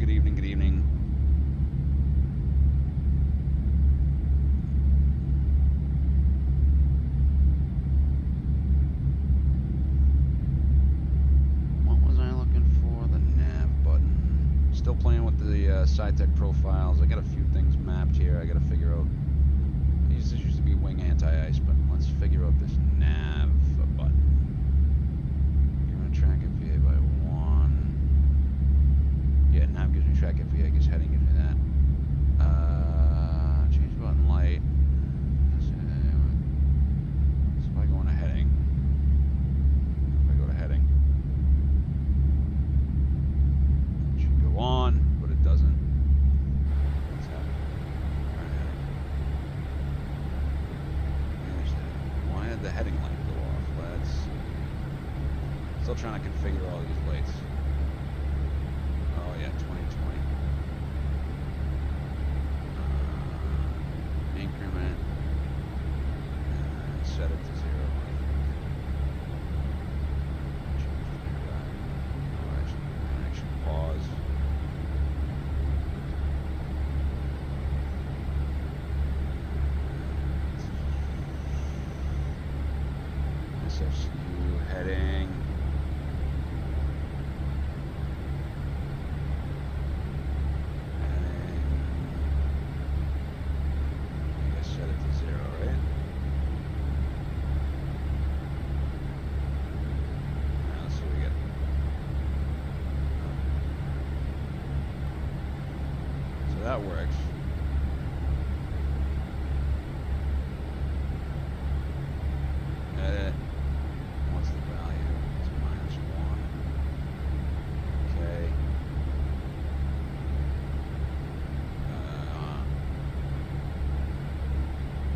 Good evening, good evening. What was I looking for? The nav button. Still playing with the SciTech profiles. I got a few things mapped here. I got to figure out. This used to be wing anti-ice, but let's figure out this nav button. You're going to track FVA by 1. Yeah, nav gives me track FVA. I guess heading gives me that. Change button light. So if I go into heading. If I go to heading. It should go on, but it doesn't. What's happening? Why did the heading light go off? Let's see. Still trying to configure all these lights. Oh yeah, 2020. Increment. And set it to 0. Actually pause. SFCU heading. That works. Edit. What's the value? It's -1. Okay.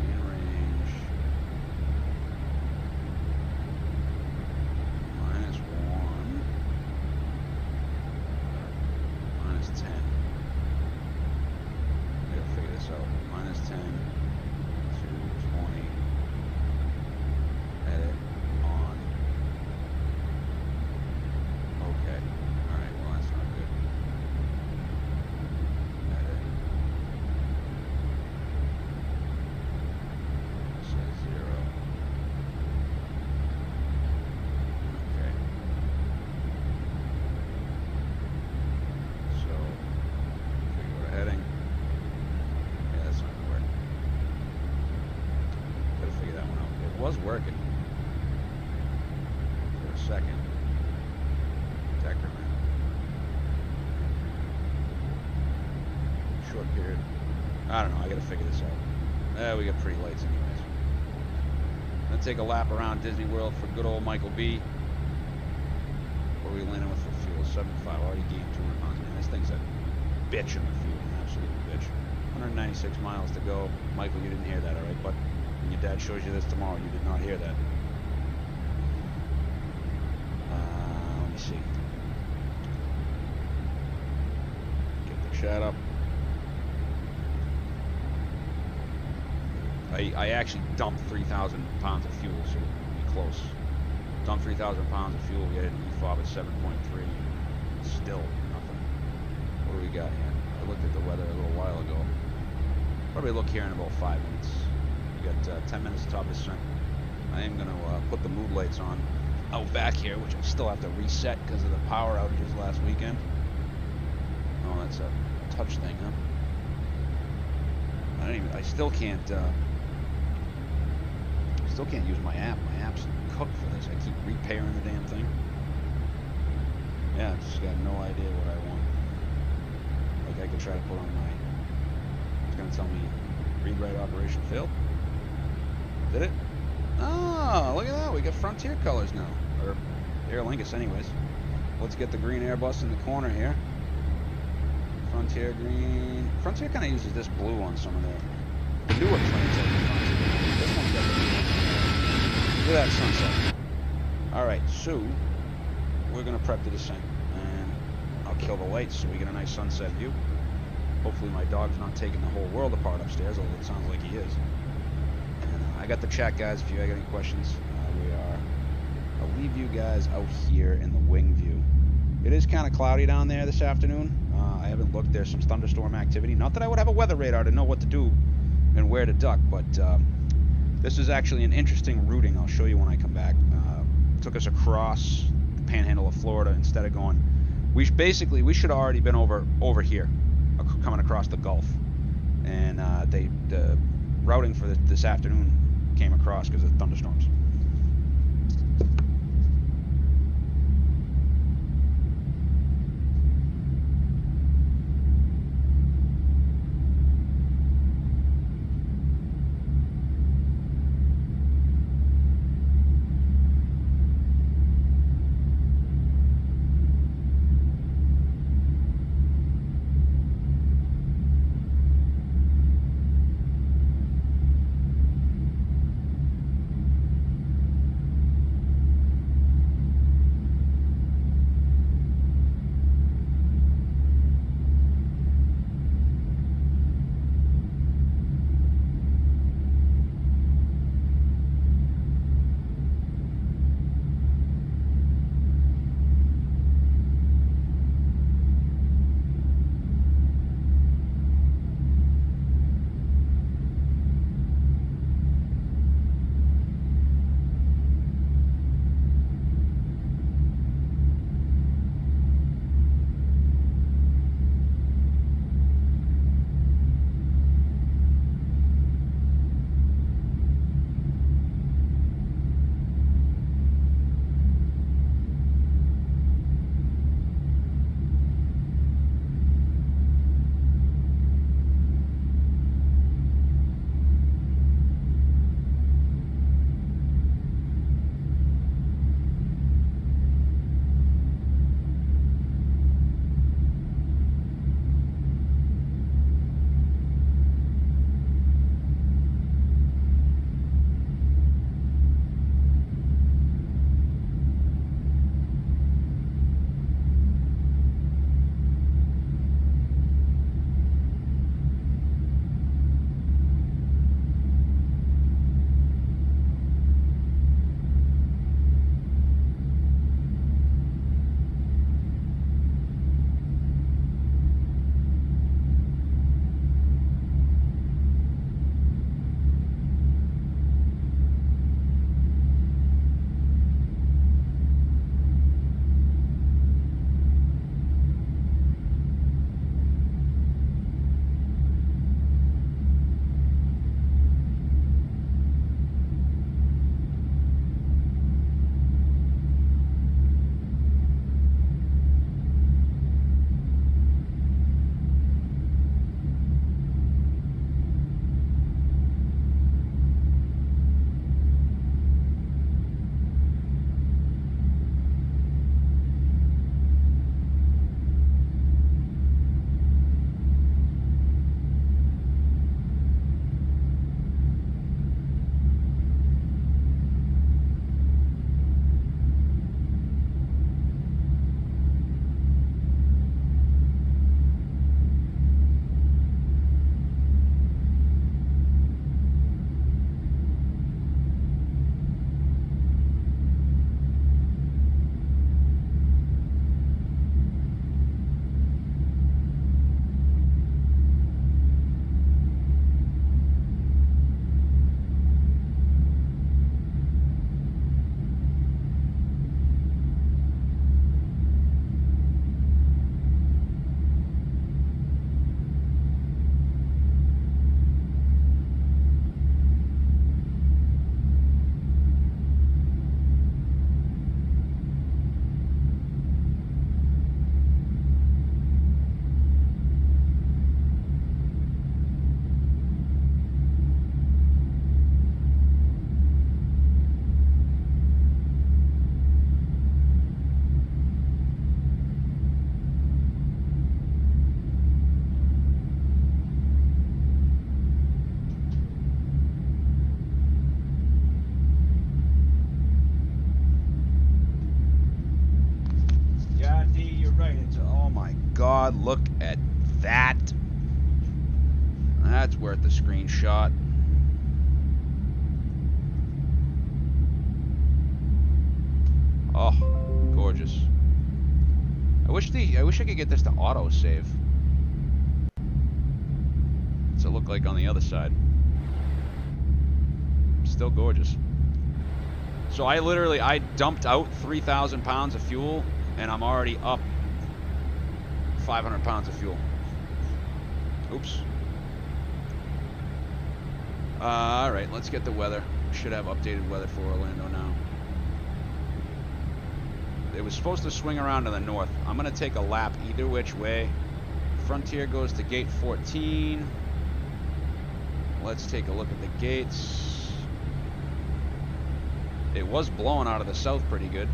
In range. -1. -10. Figure this out. -10 to 20. Edit on. Okay. Alright, well that's not good. Edit. Say 0. Okay. So, if we go to heading. Was working for a second. Decrement. Short period. I don't know. I gotta figure this out. We got pretty lights anyways. Gonna take a lap around Disney World for good old Michael B. What are we landing with for fuel? 75. Already gained 200 pounds. Man, this thing's a bitch in the fuel. An absolute bitch. 196 miles to go. Michael, you didn't hear that, all right, bud? When your dad shows you this tomorrow, you did not hear that. Let me see. Get the chat up. I actually dumped 3,000 pounds of fuel, so we'll be close. Dumped 3,000 pounds of fuel. We had an EFOB at 7.3. Still nothing. What do we got here? I looked at the weather a little while ago. Probably look here in about 5 minutes. Got 10 minutes to top descent. I am going to put the mood lights on out back here, which I still have to reset because of the power outages last weekend. Oh, that's a touch thing, huh? I still can't use my app. My app's cooked for this. I keep repairing the damn thing. Yeah, I just got no idea what I want. Like I could try to put on my. It's going to tell me read write operation failed. Did it? Oh, look at that. We got Frontier colors now. Or Aer Lingus anyways. Let's get the green Airbus in the corner here. Frontier green. Frontier kind of uses this blue on some of their newer planes. This one's got the blue one. Look at that sunset. Alright, so we're going to prep the descent. And I'll kill the lights so we get a nice sunset view. Hopefully my dog's not taking the whole world apart upstairs, although it sounds like he is. I got the chat, guys, if you got any questions. I'll leave you guys out here in the wing view. It is kind of cloudy down there this afternoon. I haven't looked. There's some thunderstorm activity. Not that I would have a weather radar to know what to do and where to duck, but this is actually an interesting routing. I'll show you when I come back. Took us across the panhandle of Florida instead of going. We should have already been over here, coming across the Gulf, and the routing for this afternoon came across because of thunderstorms. God, look at that. That's worth the screenshot. Oh, gorgeous. I wish I could get this to auto save. look like on the other side. Still gorgeous. So I dumped out 3,000 pounds of fuel, and I'm already up 500 pounds of fuel. Oops. All right, let's get the weather. Should have updated weather for Orlando now. It was supposed to swing around to the north. I'm gonna take a lap either which way. Frontier goes to gate 14. Let's take a look at the gates. It was blowing out of the south pretty good.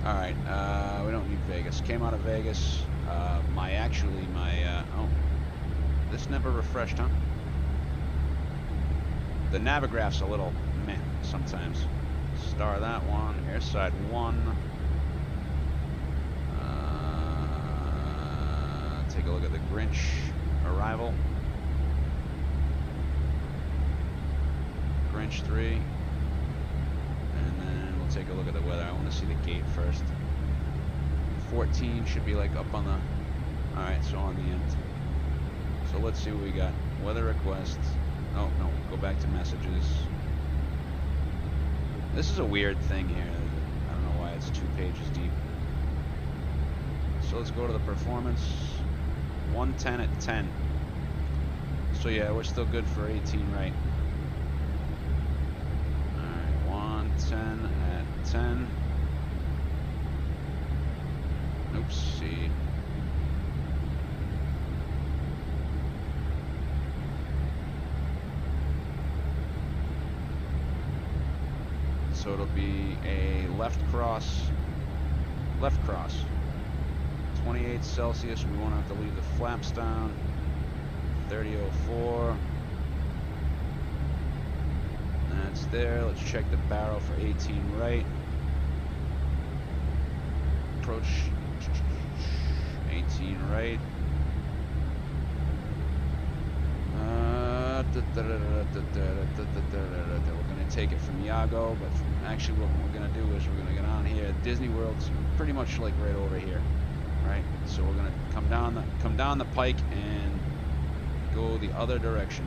Alright, we don't need Vegas. Came out of Vegas. Oh, this never refreshed, huh? The Navigraph's a little meh sometimes. Star that one. Airside 1. Take a look at the Grinch arrival. Grinch 3. And then we'll take a look at the weather. I want to see the gate first. 14 should be like up on the... Alright, so on the end. So let's see what we got. Weather requests. Oh, no. Go back to messages. This is a weird thing here. I don't know why it's 2 pages deep. So let's go to the performance. 110 at 10. So yeah, we're still good for 18 right. Alright, 110 at 10. Oopsie. So it'll be a left cross. 28 Celsius. We won't have to leave the flaps down. 3004. That's there. Let's check the barrel for 18 right. Approach 18 right. We're going to take it from Iago, but actually what we're going to do is we're going to get on here. Disney World's pretty much like right over here, right? So we're going to come down the pike and go the other direction.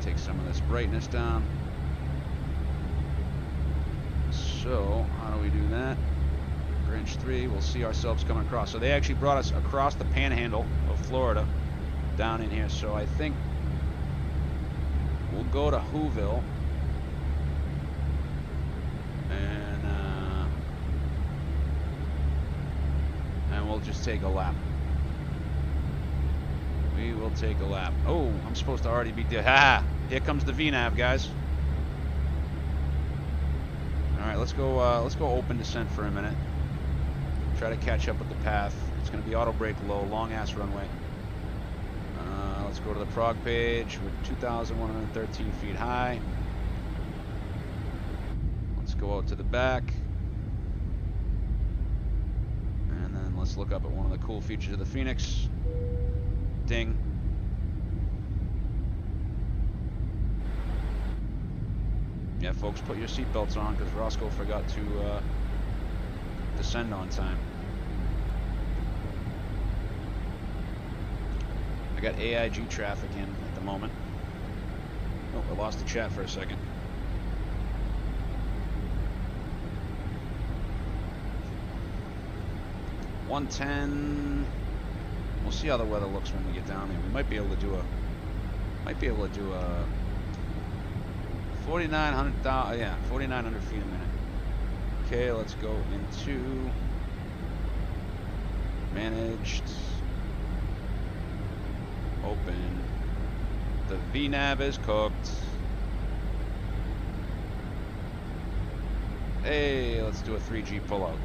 Take some of this brightness down. So how do we do that? Grinch 3, we'll see ourselves coming across. So they actually brought us across the panhandle of Florida down in here. So I think we'll go to Whoville and we'll just take a lap. We will take a lap. Oh, I'm supposed to already be dead. Ha! Here comes the VNAV, guys. All right, let's go open descent for a minute. Try to catch up with the path. It's going to be auto brake low, long ass runway. Let's go to the prog page. We're 2,113 feet high. Let's go out to the back. And then let's look up at one of the cool features of the Phoenix. Ding. Yeah, folks, put your seatbelts on because Roscoe forgot to descend on time. I got AIG traffic in at the moment. Oh, I lost the chat for a second. $110. We'll see how the weather looks when we get down there. We might be able to do a 4,900 feet a minute. Okay, let's go into managed. Open. The VNAV is cooked. Hey, let's do a 3G pullout.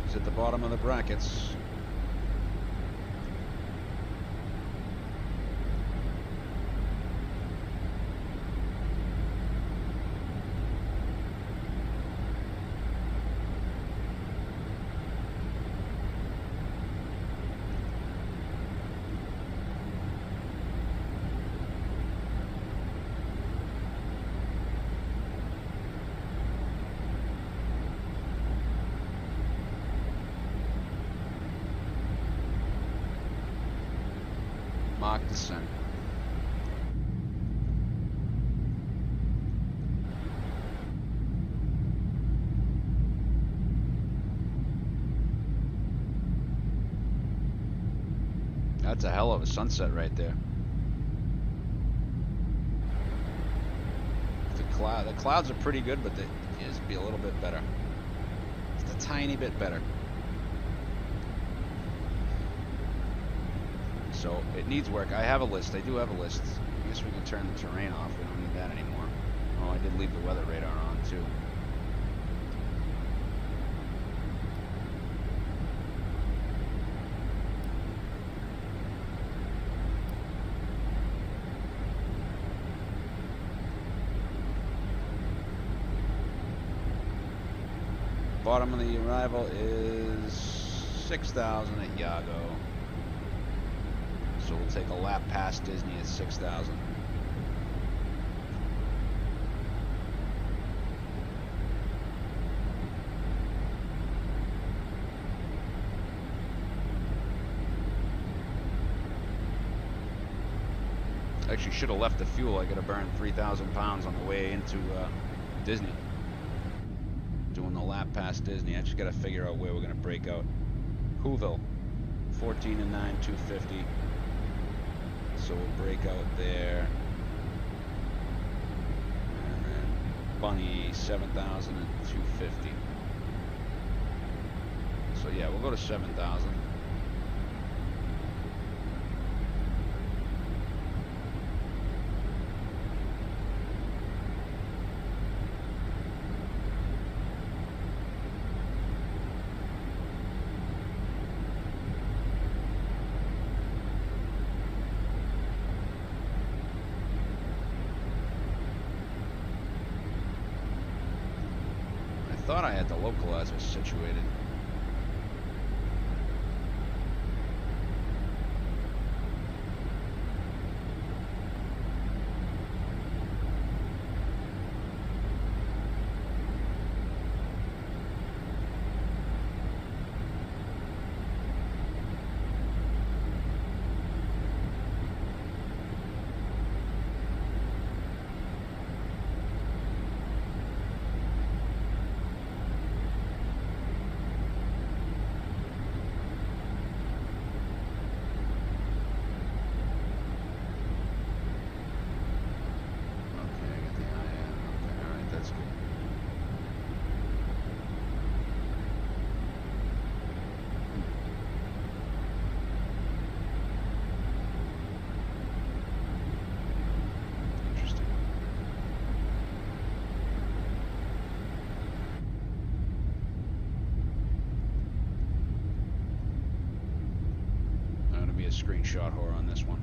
He's at the bottom of the brackets. Mock descent. That's a hell of a sunset right there. The clouds are pretty good, but they just be a little bit better. Just a tiny bit better. So it needs work. I have a list. I do have a list. I guess we can turn the terrain off. We don't need that anymore. Oh, I did leave the weather radar on too. Bottom of the arrival is 6,000 at Yago. So we'll take a lap past Disney at 6,000. Actually should have left the fuel. I gotta burn 3,000 pounds on the way into Disney. Doing the lap past Disney. I just gotta figure out where we're gonna break out. Whoville, 14 and 9, 250. So we'll break out there. And then Bunny, 7,000 and 250. So yeah, we'll go to 7,000. I thought I had the localizer situated. Screenshot whore on this one.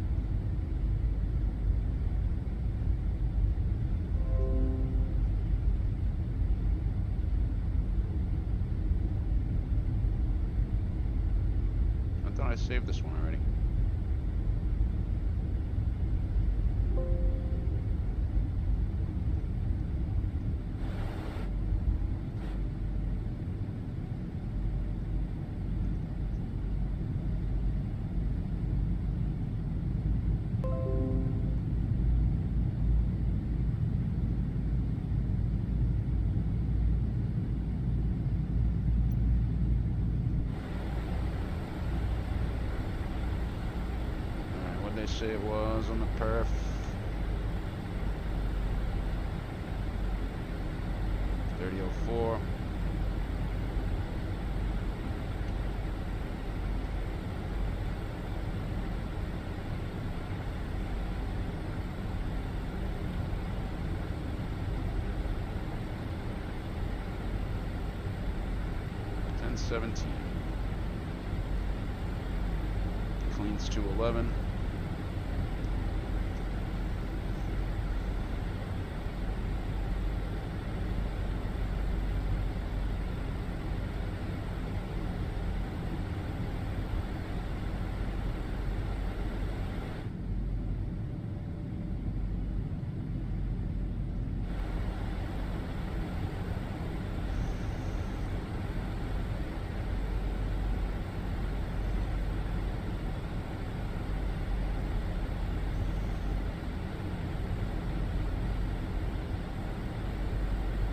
I thought I saved this one already. Say it was on the perf. .3004. 1017. Cleans 211.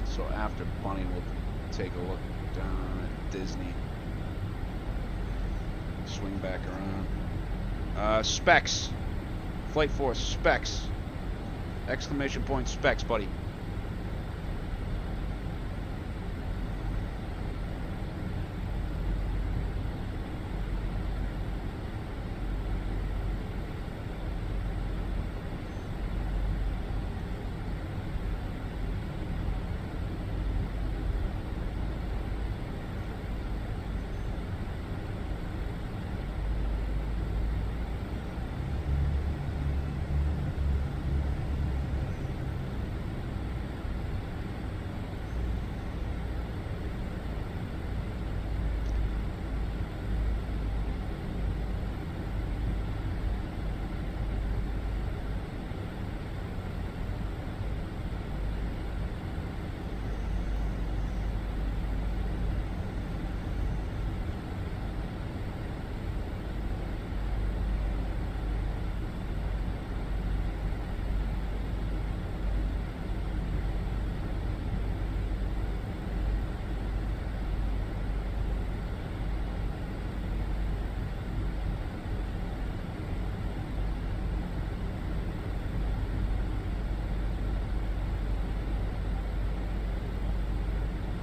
So after Bunny, we'll take a look down at Disney. Swing back around. Specs. Flight Force, specs. Exclamation point, specs, buddy.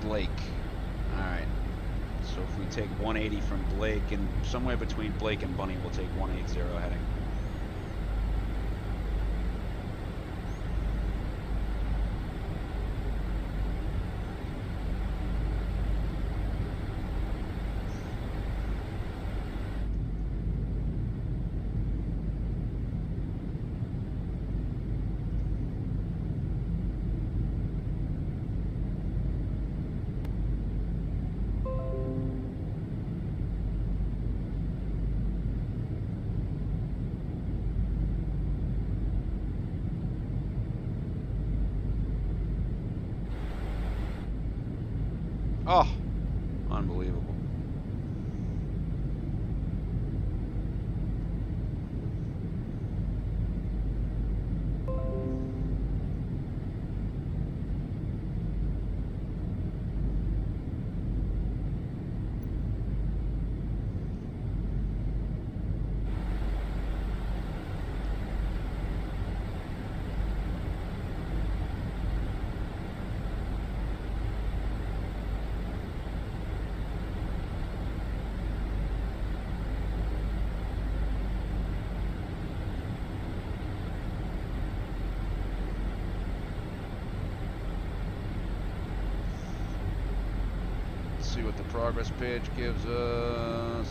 Blake. Alright. So if we take 180 from Blake, and somewhere between Blake and Bunny, we'll take 180 heading. Oh, unbelievable. See what the progress page gives us.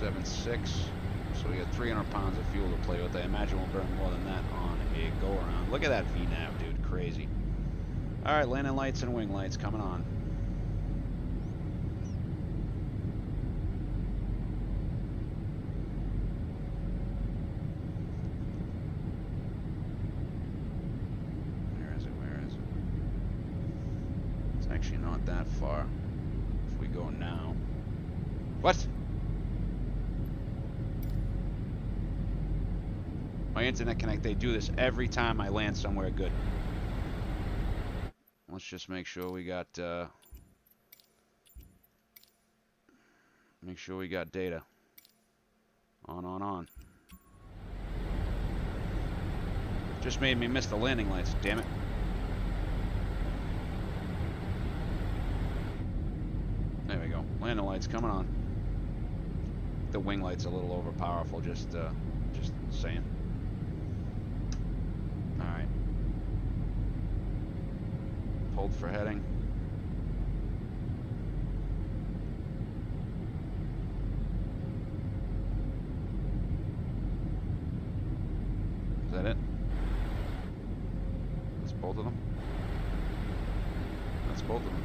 .76. So we got 300 pounds of fuel to play with. I imagine we'll burn more than that on a go-around. Look at that VNAV, dude. Crazy. Alright, landing lights and wing lights coming on. Where is it? Where is it? It's actually not that far. If we go now. What? My internet connect, they do this every time I land somewhere good. Let's just make sure we got data. On. Just made me miss the landing lights, damn it. Landing lights coming on. The wing light's a little overpowerful, just saying. Alright. Hold for heading. Is that it? That's both of them? That's both of them.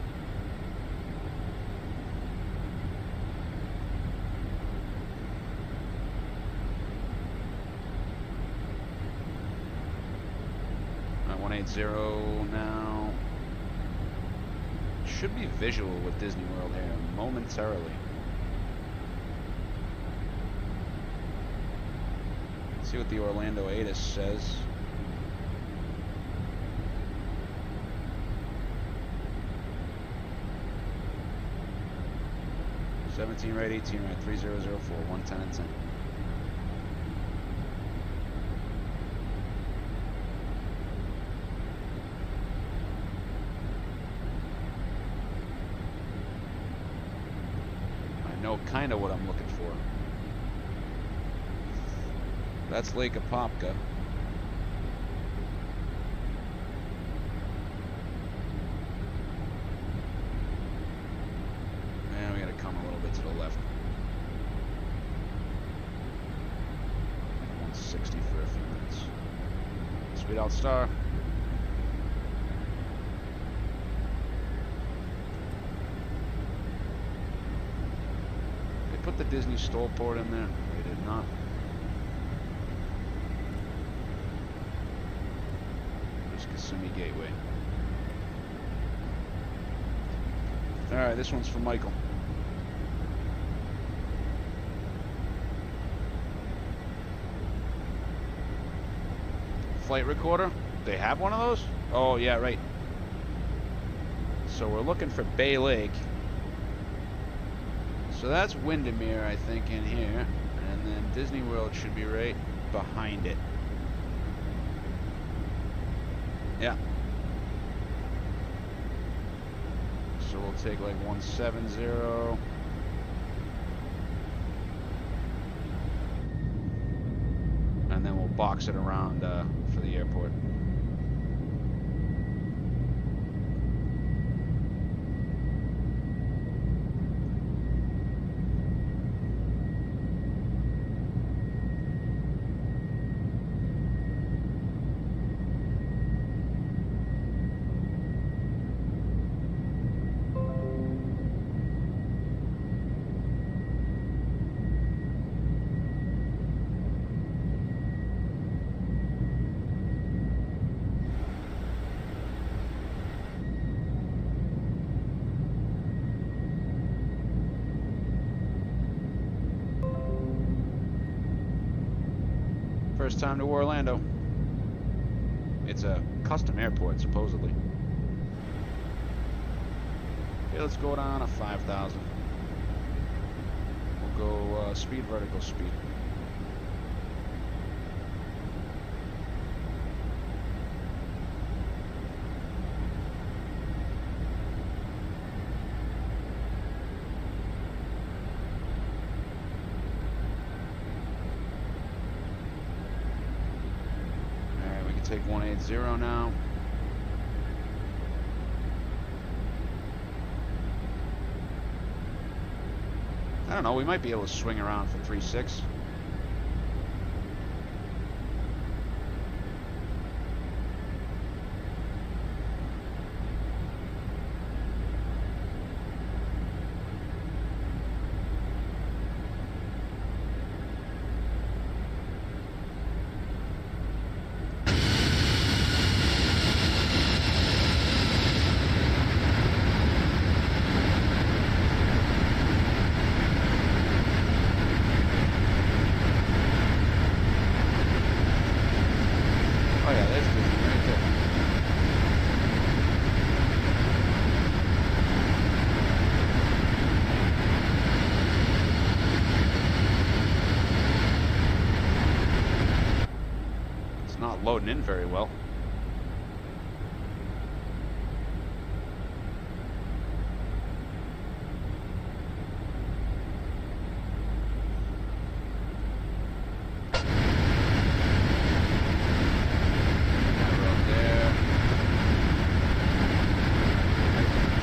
Alright, 180 now. Should be visual with Disney World here momentarily. Let's see what the Orlando ATIS says. "17 right, 18 right, 3004, 110 and 10. I know kind of what I'm looking for. That's Lake Apopka. And we gotta come a little bit to the left. 160 for a few minutes. Speed out star. They put the Disney Store port in there. They did not. Kissimmee Gateway. Alright, this one's for Michael. Flight recorder? They have one of those? Oh, yeah, right. So we're looking for Bay Lake. So that's Windermere, I think, in here. And then Disney World should be right behind it. Yeah. So we'll take like 170. And then we'll box it around for the airport. First time to Orlando. It's a custom airport, supposedly. Okay, let's go down to 5,000. We'll go speed, vertical speed. Take 180 now. I don't know, we might be able to swing around for 3.6. Loading in very well.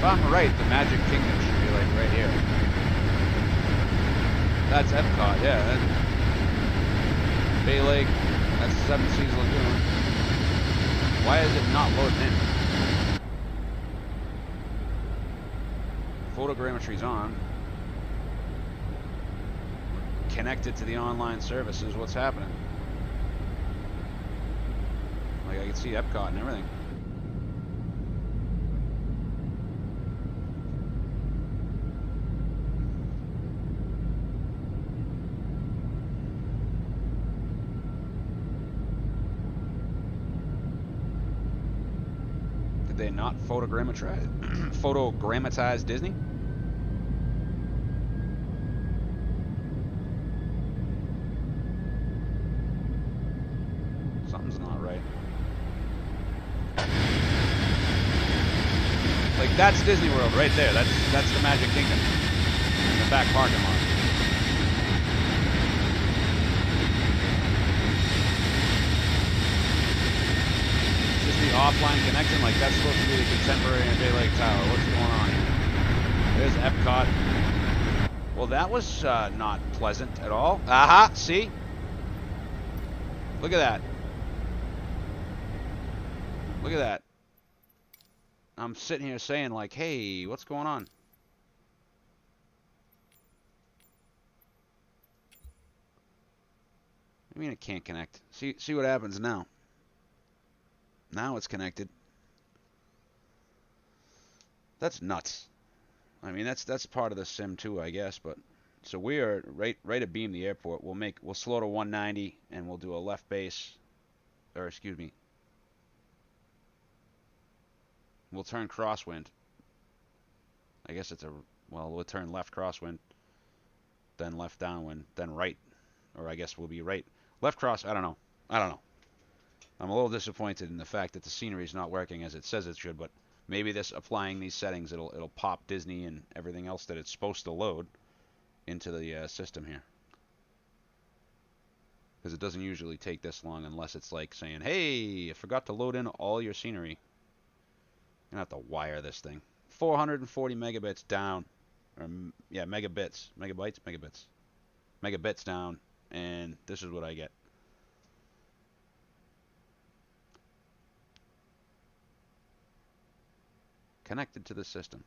I'm right, the Magic Kingdom should be like right here. That's Epcot, yeah. Bay Lake, that's Seven Seas Lagoon. Why is it not loading in? Photogrammetry's on. Connected to the online services. What's happening? Like I can see Epcot and everything. Did they not photogrammatize Disney? Something's not right. Like that's Disney World right there. That's the Magic Kingdom in the back parking lot. Is this the offline connection? Like that's supposed to be the Contemporary and Bay Lake Tower. What's going on here? There's Epcot. Well, that was not pleasant at all. Aha! See? Look at that. Look at that. I'm sitting here saying like, hey, what's going on? I mean, it can't connect. See what happens now. Now it's connected. That's nuts. I mean, that's part of the sim too, I guess. But so we are right at Beam the airport. We'll slow to 190 and we'll do a left base, or excuse me. We'll turn crosswind. I guess we'll turn left crosswind, then left downwind, then right, or I guess we'll be right. Left cross, I don't know. I'm a little disappointed in the fact that the scenery is not working as it says it should, but maybe applying these settings, it'll pop Disney and everything else that it's supposed to load into the system here. Because it doesn't usually take this long unless it's like saying, hey, I forgot to load in all your scenery. I'm going to have to wire this thing. 440 megabits down. Or, yeah, megabits. Megabytes? Megabits. Megabits down. And this is what I get. Connected to the system.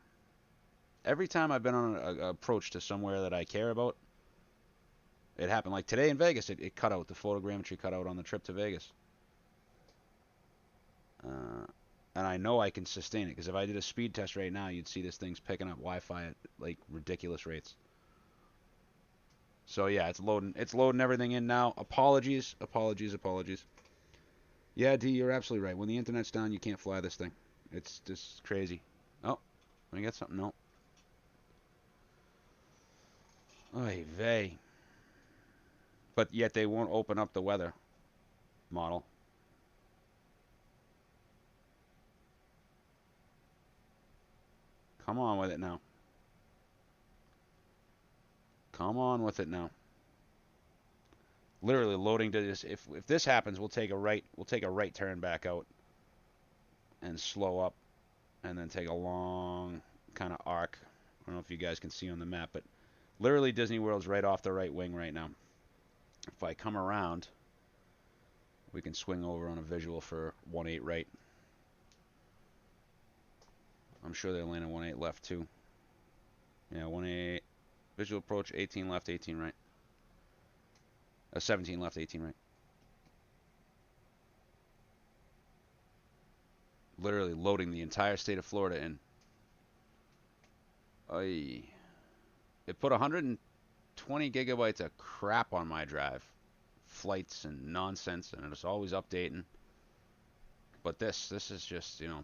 Every time I've been on an approach to somewhere that I care about, it happened. Like today in Vegas, it cut out. The photogrammetry cut out on the trip to Vegas. And I know I can sustain it, because if I did a speed test right now, you'd see this thing's picking up Wi-Fi at like ridiculous rates. So yeah, it's loading everything in now. Apologies. Yeah, D, you're absolutely right. When the internet's down, you can't fly this thing. It's just crazy. Oh, let me get something. No. Oy vey. But yet they won't open up the weather model. Come on with it now. Come on with it now. Literally loading to this. If this happens, we'll take a right turn back out and slow up, and then take a long kind of arc. I don't know if you guys can see on the map, but literally Disney World's right off the right wing right now. If I come around, we can swing over on a visual for 1-8 right. I'm sure they're landing 1-8 left too. Yeah, 1-8 visual approach, 18 left, 18 right. 17 left, 18 right. Literally loading the entire state of Florida in. It put 120 gigabytes of crap on my drive. Flights and nonsense, and it's always updating. But this is just, you know.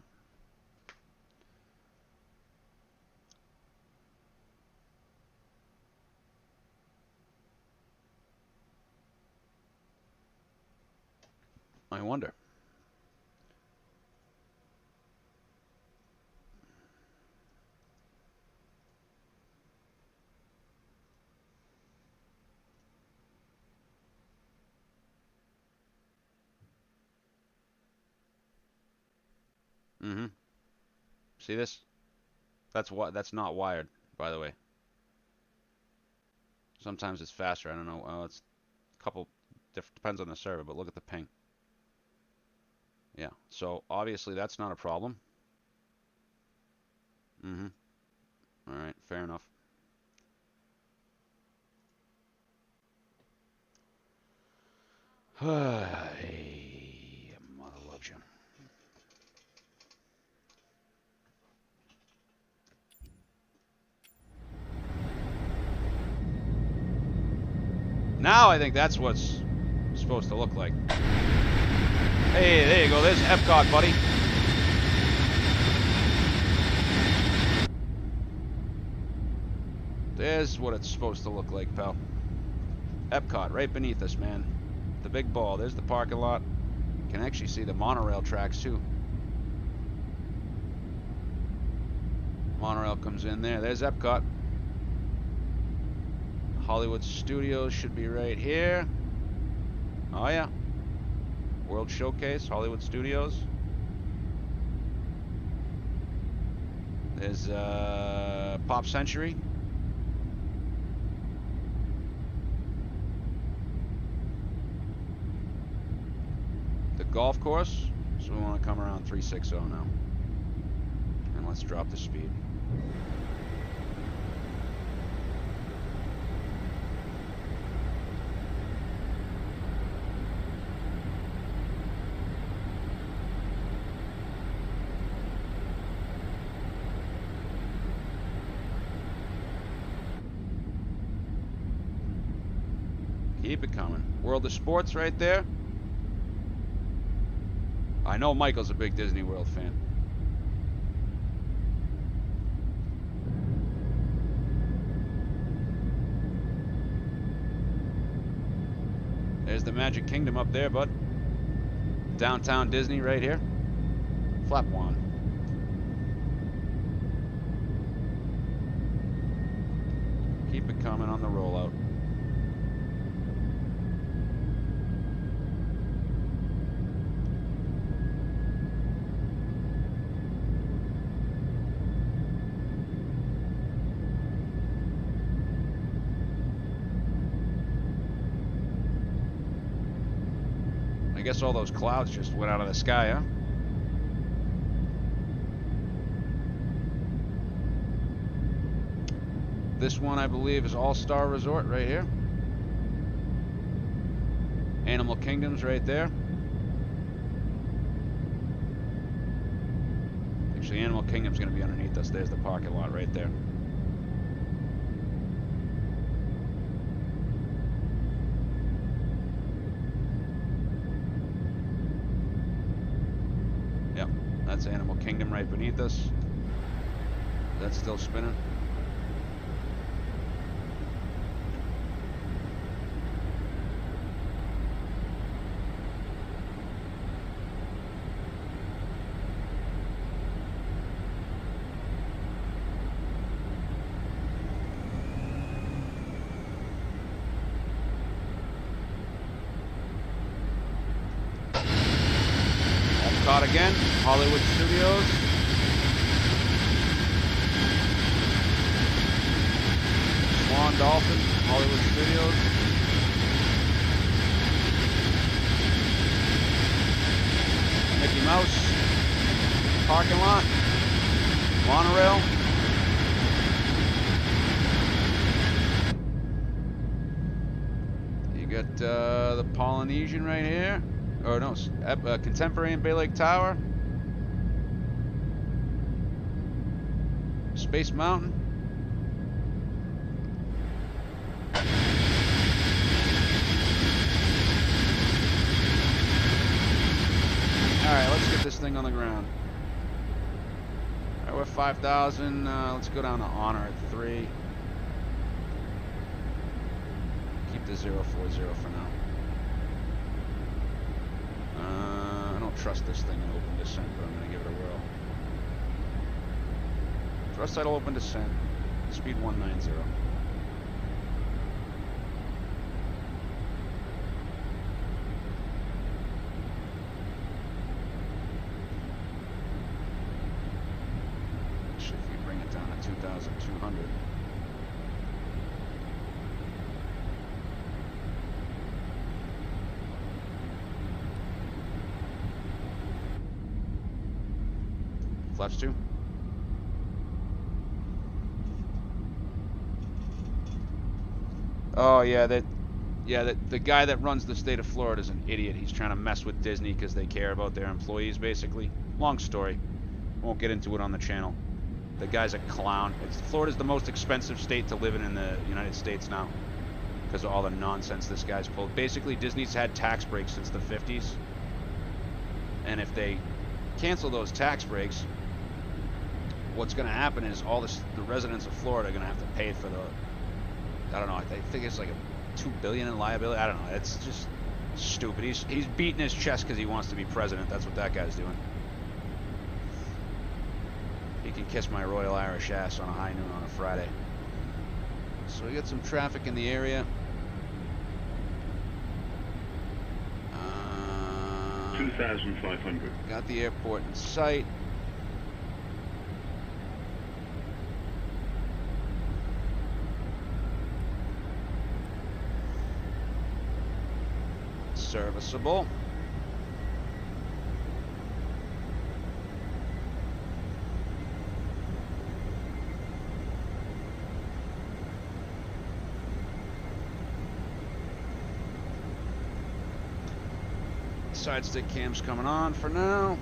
I wonder. Mm-hmm. See this? That's not wired, by the way. Sometimes it's faster. I don't know. It's a couple. Depends on the server, but look at the ping. Yeah. So obviously that's not a problem. Mm-hmm. All right. Fair enough. Hey, mother loves you. Now I think that's what's supposed to look like. Hey, there you go. There's Epcot, buddy. There's what it's supposed to look like, pal. Epcot, right beneath us, man. The big ball. There's the parking lot. You can actually see the monorail tracks, too. Monorail comes in there. There's Epcot. Hollywood Studios should be right here. Oh, yeah. World Showcase, Hollywood Studios. There's Pop Century. The golf course. So we want to come around 360 now. And let's drop the speed. Keep it coming. World of Sports right there. I know Michael's a big Disney World fan. There's the Magic Kingdom up there, bud. Downtown Disney right here. Flap wand. Keep it coming on the rollout. I guess all those clouds just went out of the sky, huh? This one, I believe, is All-Star Resort right here. Animal Kingdom's right there. Actually, Animal Kingdom's going to be underneath us. There's the parking lot right there. Yep, that's Animal Kingdom right beneath us. That's still spinning. Epcot again, Hollywood Studios. Swan Dolphin, Hollywood Studios. Mickey Mouse, parking lot, monorail. You got the Polynesian right here. Or no, Contemporary and Bay Lake Tower. Space Mountain. Alright, let's get this thing on the ground. Alright, we're 5,000. Let's go down to Honor at 3. Keep the 040 for now. I don't trust this thing in open descent, but I'm going to give it a whirl. Thrust idle open descent. Speed 190. Actually, if we bring it down A320-214. Flaps 2. Oh yeah, the guy that runs the state of Florida is an idiot. He's trying to mess with Disney because they care about their employees, basically. Long story. Won't get into it on the channel. The guy's a clown. Florida's the most expensive state to live in the United States now because of all the nonsense this guy's pulled. Basically, Disney's had tax breaks since the 50s. And if they cancel those tax breaks, what's going to happen is all the residents of Florida are going to have to pay for the, I don't know, I think it's like a $2 billion in liability. I don't know. It's just stupid. He's beating his chest because he wants to be president. That's what that guy's doing. He can kiss my Royal Irish ass on a high noon on a Friday. So we got some traffic in the area. 2,500. Got the airport in sight. Serviceable. Side stick cam's coming on for now.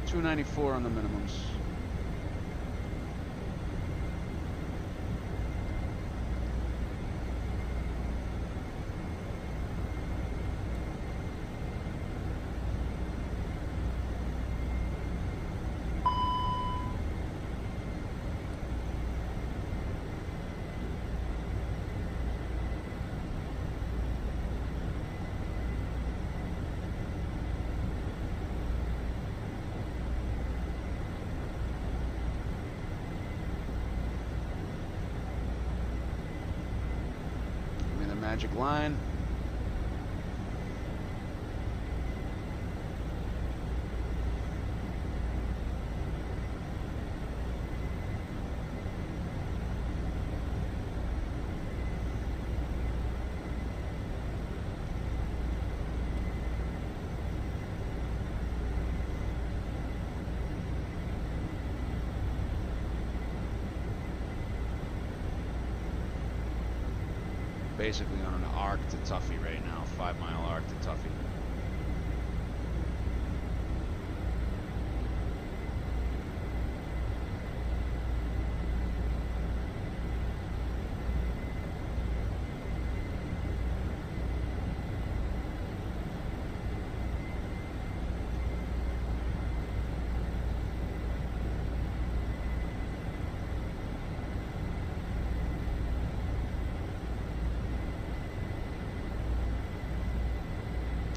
$294 on the minimums. Magic line. Basically on an arc to Tuffy right now, 5-mile arc to Tuffy.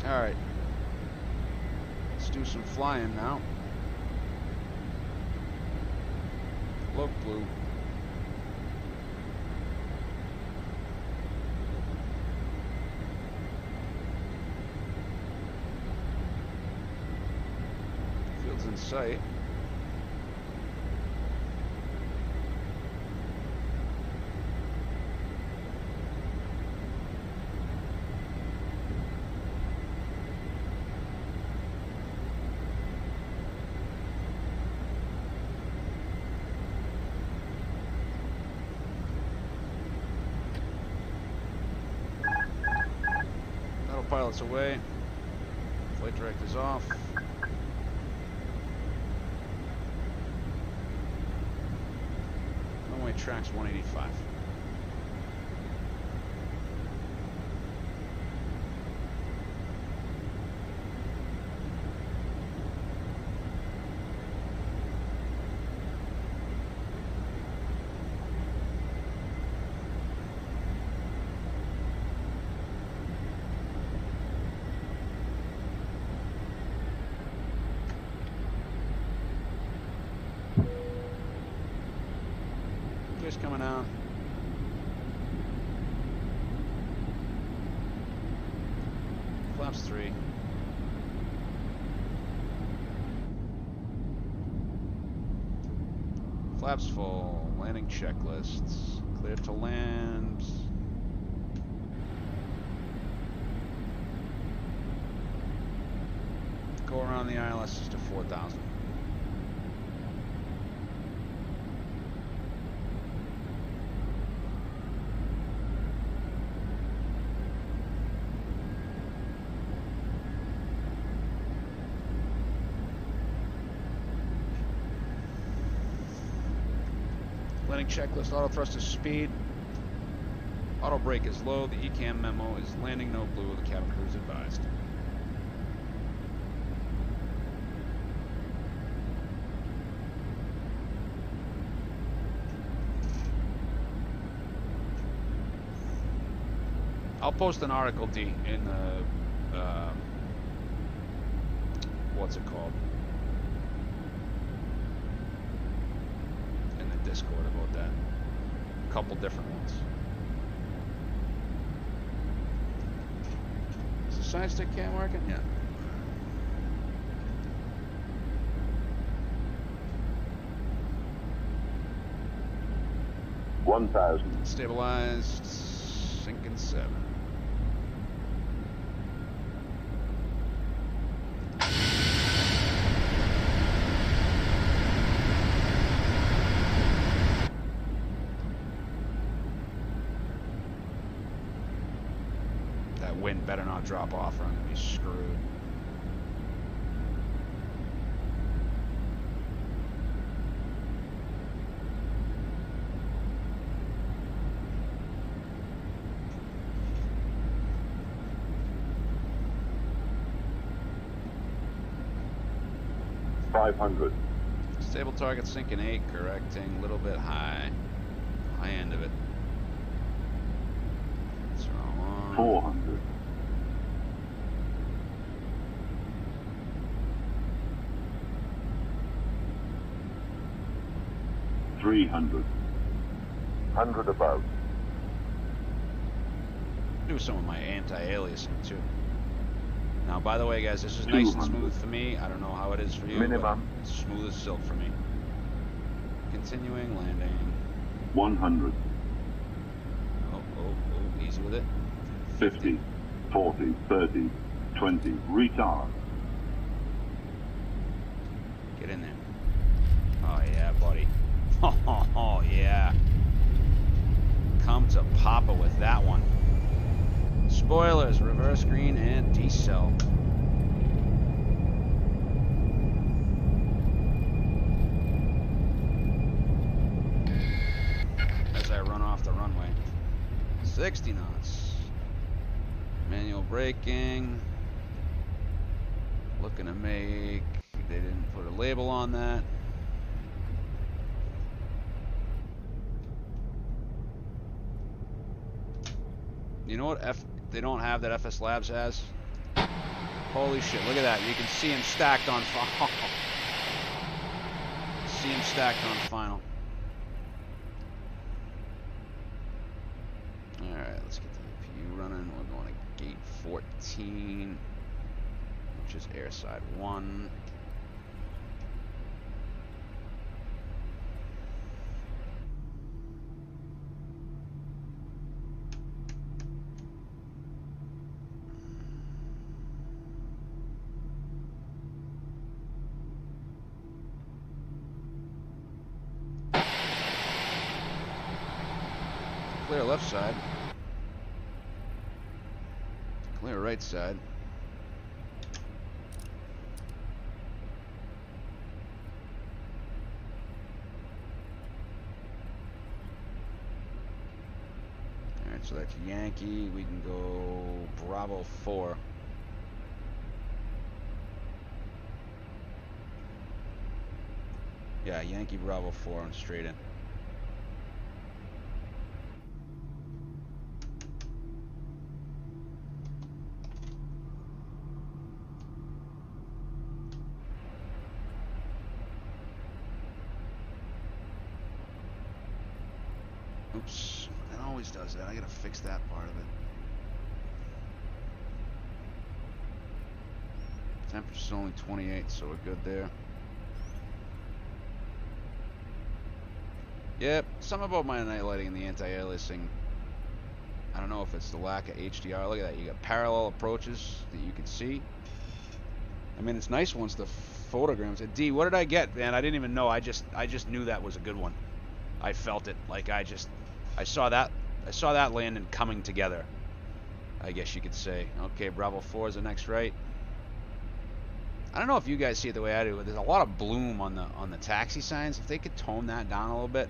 All right, let's do some flying now. Look blue. Field's in sight. Pilot's away. Flight director's off. Runway tracks 185. Twist coming down. Flaps 3. Flaps full. Landing checklists. Clear to land. Go around the ILS to 4,000. Landing checklist, auto thrust is speed. Auto brake is low. The ECAM memo is landing no blue. The cabin crew is advised. I'll post an article, D, in the, what's it called? In the Discord about that. A couple different ones. Is the side stick cam working? Yeah. Stabilized. Sinking 7. That wind better not drop off or I'm gonna be screwed. Stable target sinking 8, correcting a little bit high. High end of it. That's wrong one. 400. 300. 100 above. Do some of my anti-aliasing too. Now, by the way, guys, this is nice and smooth for me. I don't know how it is for you, Minimum. but it's smooth as silk for me. Continuing landing. 100. Oh, easy with it. 50. 40. 30. 20. Retard. Get in there. Oh, yeah, buddy. Oh, yeah. Come to Papa with that one. Spoilers, reverse green, and decel. As I run off the runway. 60 knots. Manual braking. Looking to make... They didn't put a label on that. You know what they don't have that FS Labs has? Holy shit, look at that. You can see them stacked on final. See them stacked on final. Alright, let's get the APU running. We're going to gate 14, which is airside 1. Clear left side. Clear right side. Alright, so that's Yankee. We can go Bravo 4. Yeah, Yankee Bravo 4 on straight in. always does that. I gotta fix that part of it. Temperature's only 28, so we're good there. Yep, something about my night lighting and the anti-aliasing. I don't know if it's the lack of HDR. Look at that. You got parallel approaches that you can see. I mean, it's nice once the photograms. D, what did I get, man? I didn't even know. I just knew that was a good one. I felt it. Like I saw that landing coming together, I guess you could say. Okay, Bravo 4 is the next right. I don't know if you guys see it the way I do, but there's a lot of bloom on the taxi signs. If they could tone that down a little bit,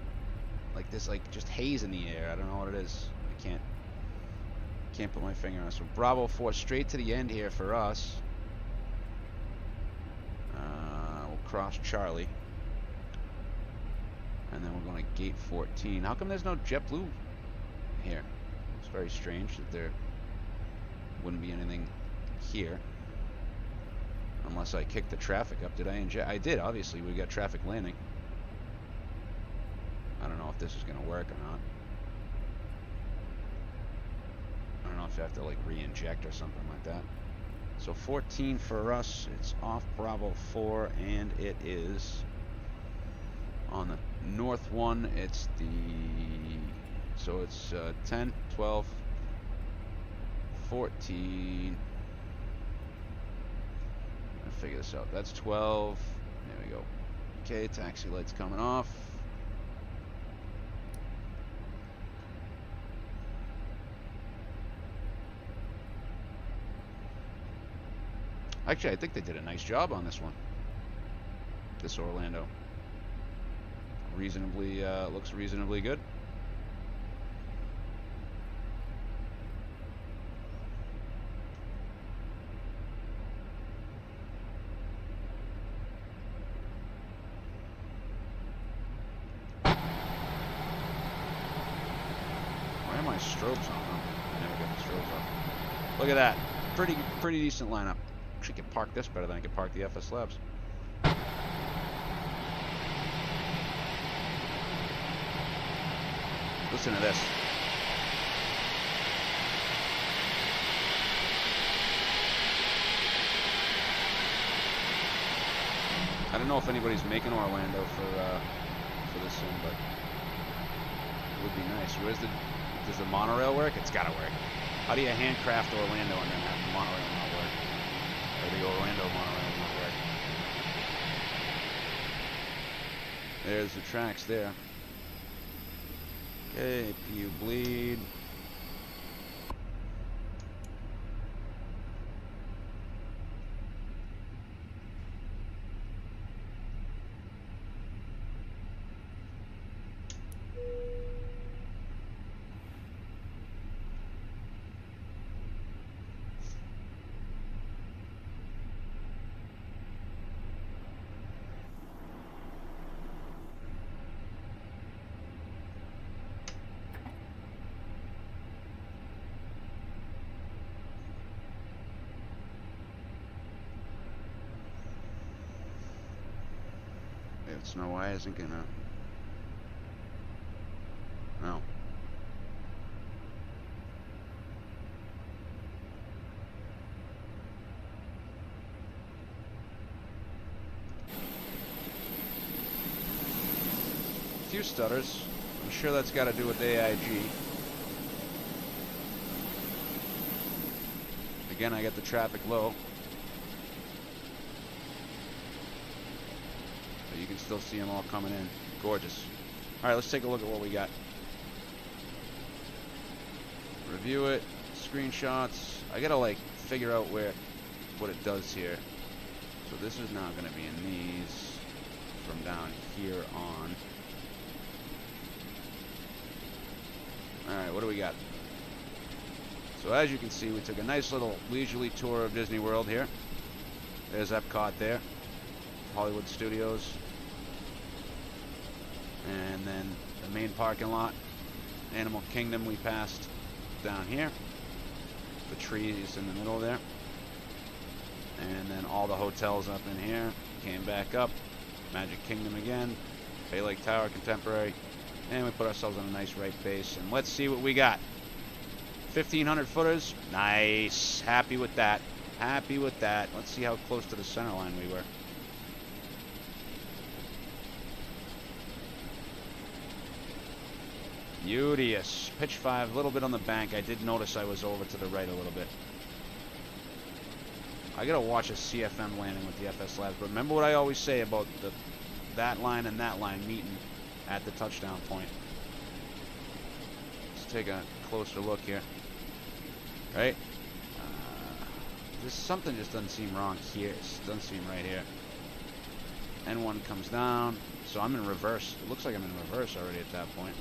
like this, like just haze in the air. I don't know what it is. I can't put my finger on it. So Bravo 4 straight to the end here for us. We'll cross Charlie, and then we're going to gate 14. How come there's no JetBlue here? It's very strange that there wouldn't be anything here. Unless I kicked the traffic up. Did I inject? I did, obviously. We got traffic landing. I don't know if this is going to work or not. I don't know if you have to like re-inject or something like that. So 14 for us. It's off Bravo 4, and it is on the north one. It's the... So it's 10, 12, 14... figure this out. That's 12. There we go. Okay, taxi lights coming off. Actually, I think they did a nice job on this one. This Orlando. Reasonably, looks reasonably good. Strobes on them. I never got the strobes up. Look at that. Pretty decent lineup. Actually could park this better than I could park the FS Labs. Listen to this. I don't know if anybody's making Orlando for this soon, but it would be nice. Does the monorail work? It's gotta work. How do you handcraft Orlando and then have the monorail not work? Or the Orlando monorail not work? There's the tracks there. Okay, PU bleed. Snow White isn't gonna. No. A few stutters. I'm sure that's got to do with AIG. Again, I got the traffic low. You can still see them all coming in. Gorgeous. All right, let's take a look at what we got. Review it. Screenshots. I gotta like figure out what it does here. So this is now gonna be in these from down here on. All right, what do we got? So as you can see, we took a nice little leisurely tour of Disney World here. There's Epcot there. Hollywood Studios. And then the main parking lot, Animal Kingdom, we passed down here. The trees in the middle there. And then all the hotels up in here. Came back up. Magic Kingdom again. Bay Lake Tower, Contemporary. And we put ourselves on a nice right base. And let's see what we got. 1,500 footers. Nice. Happy with that. Happy with that. Let's see how close to the center line we were. Beauteous. Pitch 5, a little bit on the bank. I did notice I was over to the right a little bit. I gotta watch a CFM landing with the FS Labs, but remember what I always say about that line and that line meeting at the touchdown point. Let's take a closer look here. Right? This something just doesn't seem wrong here. It doesn't seem right here. N1 comes down, so I'm in reverse. It looks like I'm in reverse already at that point.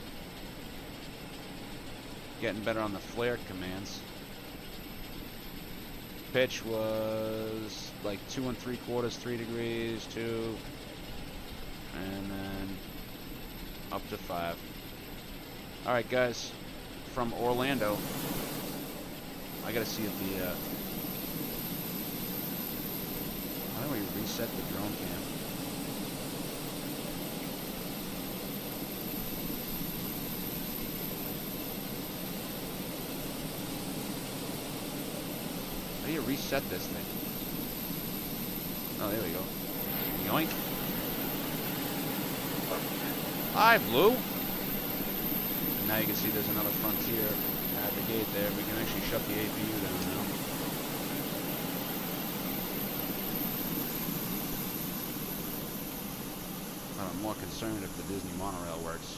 Getting better on the flare commands. Pitch was like 2 3/4, 3 degrees, 2, and then up to 5. All right, guys, from Orlando, I gotta see if the. How do we reset the drone cam? How do you reset this thing? Oh, there we go. Yoink. Hi, Blue. And now you can see there's another Frontier at the gate there. We can actually shut the APU down now. I'm more concerned if the Disney monorail works.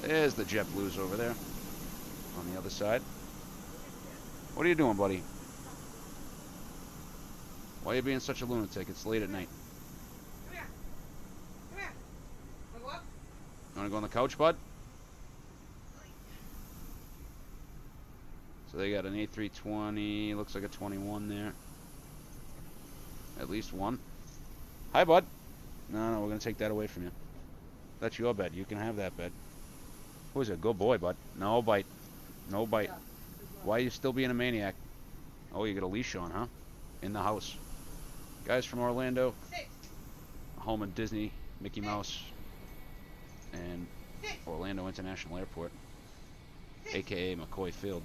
There's the JetBlues over there on the other side. What are you doing, buddy? Why are you being such a lunatic? It's late at night. Come here. Come here. Wanna go up? You want to go on the couch, bud? So they got an A320. Looks like a 21 there. At least one. Hi, bud. No, we're going to take that away from you. That's your bed. You can have that bed. Who is it? Good boy, bud. No bite. No bite. Why are you still being a maniac? Oh, you got a leash on, huh? In the house. Guys from Orlando. Home of Disney, Mickey Mouse, and Orlando International Airport, aka McCoy Field.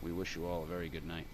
We wish you all a very good night.